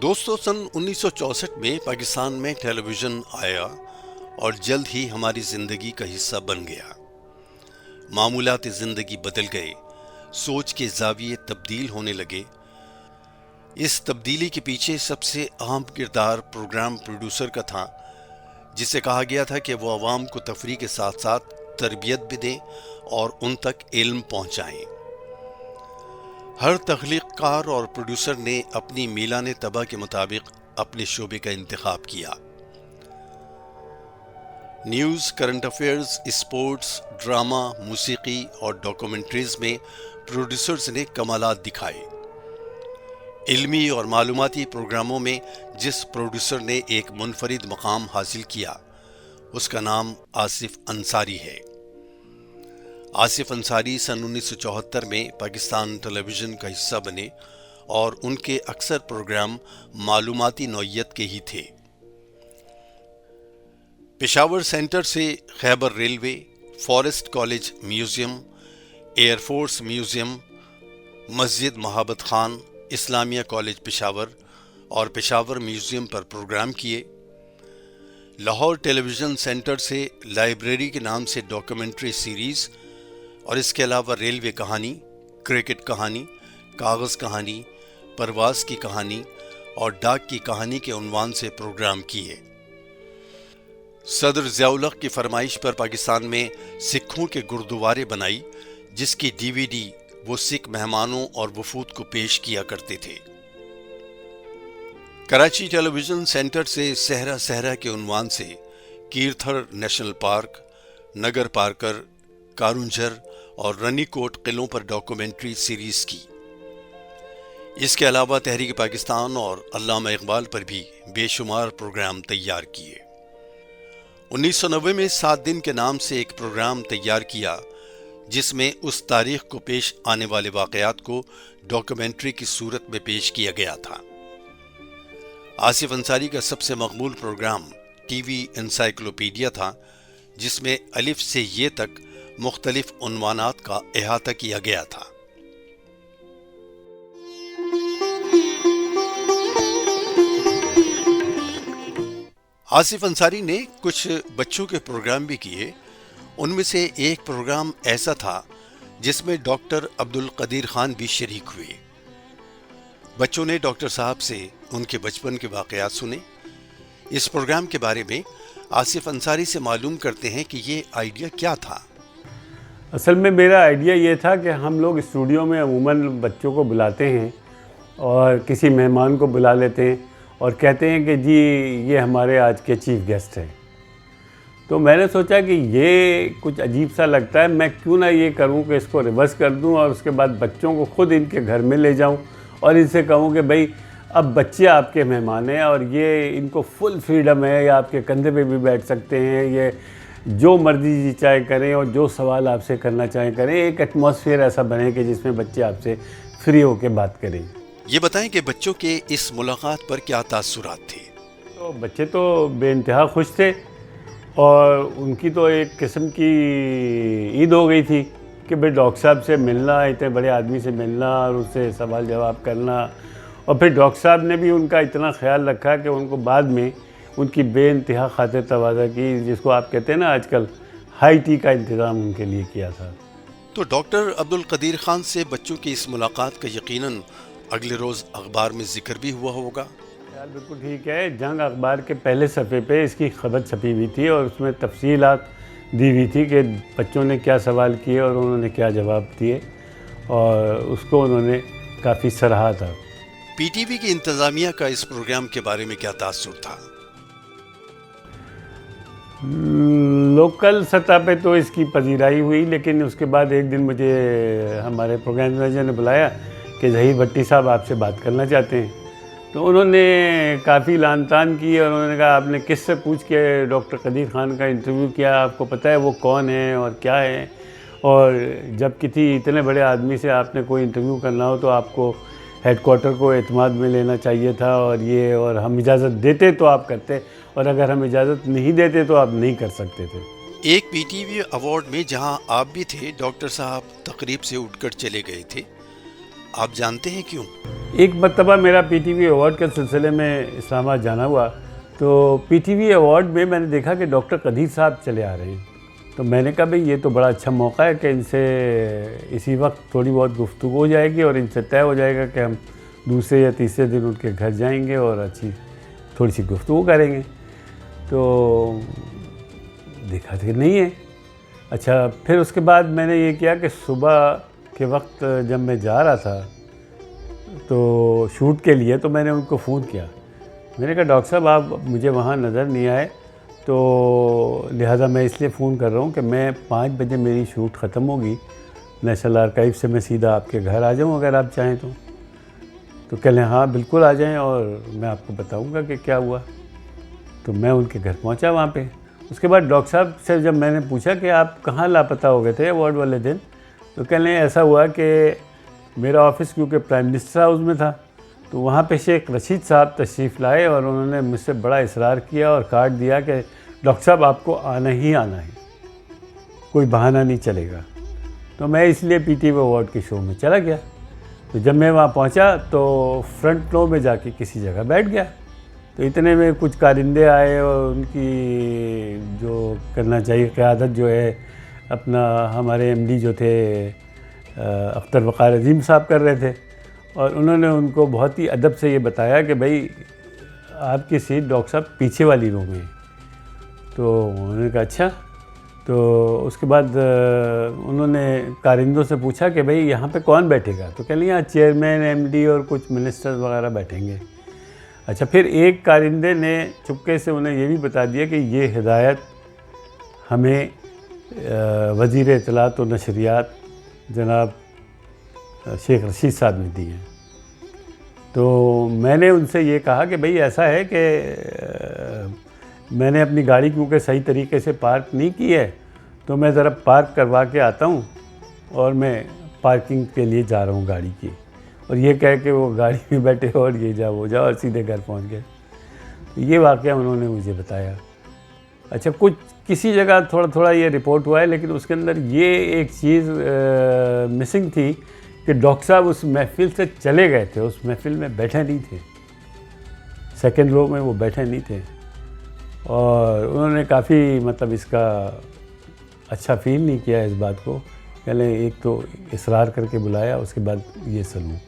دوستو، سن 1964 میں پاکستان میں ٹیلی ویژن آیا اور جلد ہی ہماری زندگی کا حصہ بن گیا۔ معمولات زندگی بدل گئے، سوچ کے زاویے تبدیل ہونے لگے۔ اس تبدیلی کے پیچھے سب سے اہم کردار پروگرام پروڈیوسر کا تھا، جسے کہا گیا تھا کہ وہ عوام کو تفریح کے ساتھ ساتھ تربیت بھی دیں اور ان تک علم پہنچائیں۔ ہر تخلیق کار اور پروڈیوسر نے اپنی میلان طبع کے مطابق اپنے شعبے کا انتخاب کیا۔ News, current affairs, sports, drama, موسیقی اور ڈاکومنٹریز میں پروڈیوسرز نے کمالات دکھائے۔ علمی اور معلوماتی پروگراموں میں جس پروڈیوسر نے ایک منفرد مقام حاصل کیا، اس کا نام آصف انصاری ہے۔ آصف انصاری سن 1974 میں پاکستان ٹیلی ویژن کا حصہ بنے اور ان کے اکثر پروگرام معلوماتی نوعیت کے ہی تھے۔ پشاور سینٹر سے Khyber railway, forest college museum, air force museum, مسجد محبت خان، اسلامیہ کالج پشاور اور پشاور میوزیم پر پروگرام کیے۔ لاہور ٹیلی ویژن سینٹر سے لائبریری کے نام سے ڈاکومنٹری سیریز اور اس کے علاوہ ریلوے کہانی، کرکٹ کہانی، کاغذ کہانی، پرواز کی کہانی اور ڈاک کی کہانی کے عنوان سے پروگرام کیے۔ صدر ضیاء الحق کی فرمائش پر پاکستان میں سکھوں کے گردوارے بنائی، جس کی ڈی وی ڈی وہ سکھ مہمانوں اور وفود کو پیش کیا کرتے تھے۔ کراچی ٹیلی ویژن سینٹر سے صحرا صحرا کے عنوان سے Kirthar national park, Nagar Parker, Karoonjhar اور رنی کوٹ قلعوں پر ڈاکومنٹری سیریز کی۔ اس کے علاوہ تحریک پاکستان اور علامہ اقبال پر بھی بے شمار پروگرام تیار کیے۔ 1990 میں 7 دن کے نام سے ایک پروگرام تیار کیا، جس میں اس تاریخ کو پیش آنے والے واقعات کو ڈاکومنٹری کی صورت میں پیش کیا گیا تھا۔ آصف انصاری کا سب سے مقبول پروگرام ٹی وی انسائیکلوپیڈیا تھا، جس میں الف سے یہ تک مختلف عنوانات کا احاطہ کیا گیا تھا۔ آصف انصاری نے کچھ بچوں کے پروگرام بھی کیے۔ ان میں سے ایک پروگرام ایسا تھا جس میں ڈاکٹر عبدالقدیر خان بھی شریک ہوئے۔ بچوں نے ڈاکٹر صاحب سے ان کے بچپن کے واقعات سنے۔ اس پروگرام کے بارے میں آصف انصاری سے معلوم کرتے ہیں کہ یہ آئیڈیا کیا تھا۔ اصل میں میرا آئیڈیا یہ تھا کہ ہم لوگ اسٹوڈیو میں عموماً بچوں کو بلاتے ہیں اور کسی مہمان کو بلا لیتے ہیں اور کہتے ہیں کہ جی یہ ہمارے آج کے چیف گیسٹ ہیں۔ تو میں نے سوچا کہ یہ کچھ عجیب سا لگتا ہے، میں کیوں نہ یہ کروں کہ اس کو ریورس کر دوں اور اس کے بعد بچوں کو خود ان کے گھر میں لے جاؤں اور ان سے کہوں کہ بھائی اب بچے آپ کے مہمان ہیں اور یہ ان کو فل فریڈم ہے، یا آپ کے کندھے پہ بھی بیٹھ سکتے ہیں، یہ جو مرضی جی چاہے کریں اور جو سوال آپ سے کرنا چاہیں کریں۔ ایک ایٹماسفیئر ایسا بنے کہ جس میں بچے آپ سے فری ہو کے بات کریں۔ یہ بتائیں کہ بچوں کے اس ملاقات پر کیا تاثرات تھے؟ تو بچے تو بے انتہا خوش تھے اور ان کی تو ایک قسم کی عید ہو گئی تھی کہ بھائی ڈاکٹر صاحب سے ملنا، اتنے بڑے آدمی سے ملنا اور اس سے سوال جواب کرنا، اور پھر ڈاکٹر صاحب نے بھی ان کا اتنا خیال رکھا کہ ان کو بعد میں ان کی بے انتہا خاطر تواضع کی، جس کو آپ کہتے ہیں نا آج کل ہائی ٹی کا انتظام ان کے لیے کیا تھا۔ تو ڈاکٹر عبدالقدیر خان سے بچوں کی اس ملاقات کا یقیناً اگلے روز اخبار میں ذکر بھی ہوا ہوگا۔ خیال بالکل ٹھیک ہے، جنگ اخبار کے پہلے صفحے پہ اس کی خبر چھپی ہوئی تھی اور اس میں تفصیلات دی ہوئی تھی کہ بچوں نے کیا سوال کیے اور انہوں نے کیا جواب دیے، اور اس کو انہوں نے کافی سراہا تھا۔ پی ٹی وی کی انتظامیہ کا اس پروگرام کے بارے میں کیا تاثر تھا؟ لوکل سطح پہ تو اس کی پذیرائی ہوئی، لیکن اس کے بعد ایک دن مجھے ہمارے پروگرام مینیجر نے بلایا کہ ظہیر بھٹی صاحب آپ سے بات کرنا چاہتے ہیں۔ تو انہوں نے کافی لان تان کی اور انہوں نے کہا آپ نے کس سے پوچھ کے ڈاکٹر قدیر خان کا انٹرویو کیا، آپ کو پتہ ہے وہ کون ہیں اور کیا ہے، اور جب کسی اتنے بڑے آدمی سے آپ نے کوئی انٹرویو کرنا ہو تو آپ کو ہیڈ کوارٹر کو اعتماد میں لینا چاہیے تھا، اور ہم اجازت دیتے تو آپ کرتے، اور اگر ہم اجازت نہیں دیتے تو آپ نہیں کر سکتے تھے۔ ایک پی ٹی وی ایوارڈ میں جہاں آپ بھی تھے، ڈاکٹر صاحب تقریب سے اٹھ کر چلے گئے تھے۔ آپ جانتے ہیں کیوں؟ ایک مرتبہ میرا پی ٹی وی ایوارڈ کے سلسلے میں اسلام آباد جانا ہوا، تو پی ٹی وی ایوارڈ میں میں نے دیکھا کہ ڈاکٹر قدیر صاحب چلے آ رہے ہیں، تو میں نے کہا بھئی یہ تو بڑا اچھا موقع ہے کہ ان سے اسی وقت تھوڑی بہت گفتگو ہو جائے گی اور ان سے طے ہو جائے گا کہ ہم دوسرے یا تیسرے دن ان کے گھر جائیں گے اور اچھی تھوڑی سی گفتگو کریں گے۔ تو دیکھا کہ نہیں ہے۔ اچھا، پھر اس کے بعد میں نے یہ کیا کہ صبح کے وقت جب میں جا رہا تھا تو شوٹ کے لیے، تو میں نے ان کو فون کیا، میں نے کہا ڈاکٹر صاحب آپ مجھے وہاں نظر نہیں آئے، تو لہٰذا میں اس لیے فون کر رہا ہوں کہ میں 5 بجے میری شوٹ ختم ہوگی نیشنل آرکائیو سے، میں سیدھا آپ کے گھر آ جاؤں اگر آپ چاہیں تو کہہ لیں ہاں بالکل آ جائیں اور میں آپ کو بتاؤں گا کہ کیا ہوا۔ تو میں ان کے گھر پہنچا وہاں پہ۔ اس کے بعد ڈاکٹر صاحب سے جب میں نے پوچھا کہ آپ کہاں لاپتہ ہو گئے تھے ایوارڈ والے دن، تو کہہ لیں ایسا ہوا کہ میرا آفس کیونکہ پرائم منسٹر ہاؤس میں تھا، تو وہاں پہ شیخ رشید صاحب تشریف لائے اور انہوں نے مجھ سے بڑا اصرار کیا اور کارڈ دیا کہ ڈاکٹر صاحب آپ کو آنا ہی آنا ہے، کوئی بہانہ نہیں چلے گا۔ تو میں اس لیے پی ٹی وی ایوارڈ کے شو میں چلا گیا۔ تو جب میں وہاں پہنچا تو فرنٹ رو میں جا کے کسی جگہ بیٹھ گیا، تو اتنے میں کچھ کارندے آئے اور ان کی جو کرنا چاہیے قیادت جو ہے اپنا ہمارے ایم ڈی جو تھے اختر وقار عظیم صاحب کر رہے تھے، اور انہوں نے ان کو بہت ہی ادب سے یہ بتایا کہ بھائی آپ کی سیٹ ڈاکٹر صاحب پیچھے والی رو میں ہے۔ تو انہوں نے کہا اچھا۔ تو اس کے بعد انہوں نے کارندوں سے پوچھا کہ بھئی یہاں پہ کون بیٹھے گا، تو کہہ لیں یہاں چیئرمین، ایم ڈی اور کچھ منسٹرز وغیرہ بیٹھیں گے۔ اچھا، پھر ایک کارندے نے چپکے سے انہیں یہ بھی بتا دیا کہ یہ ہدایت ہمیں وزیر اطلاعات و نشریات جناب شیخ رشید صاحب نے دی ہیں۔ تو میں نے ان سے یہ کہا کہ بھئی ایسا ہے کہ میں نے اپنی گاڑی کیونکہ صحیح طریقے سے پارک نہیں کی ہے، تو میں ذرا پارک کروا کے آتا ہوں اور میں پارکنگ کے لیے جا رہا ہوں گاڑی کی، اور یہ کہہ کے وہ گاڑی میں بیٹھے اور یہ جا وہ جا اور سیدھے گھر پہنچ گئے۔ یہ واقعہ انہوں نے مجھے بتایا۔ اچھا، کچھ کسی جگہ تھوڑا تھوڑا یہ رپورٹ ہوا ہے، لیکن اس کے اندر یہ ایک چیز مسنگ تھی کہ ڈاکٹر صاحب اس محفل سے چلے گئے تھے، اس محفل میں بیٹھے نہیں تھے، سیکنڈ رو میں وہ بیٹھے نہیں تھے، اور انہوں نے کافی مطلب اس کا اچھا فیل نہیں کیا اس بات کو، پہلے ایک تو اصرار کر کے بلایا، اس کے بعد یہ سلوک۔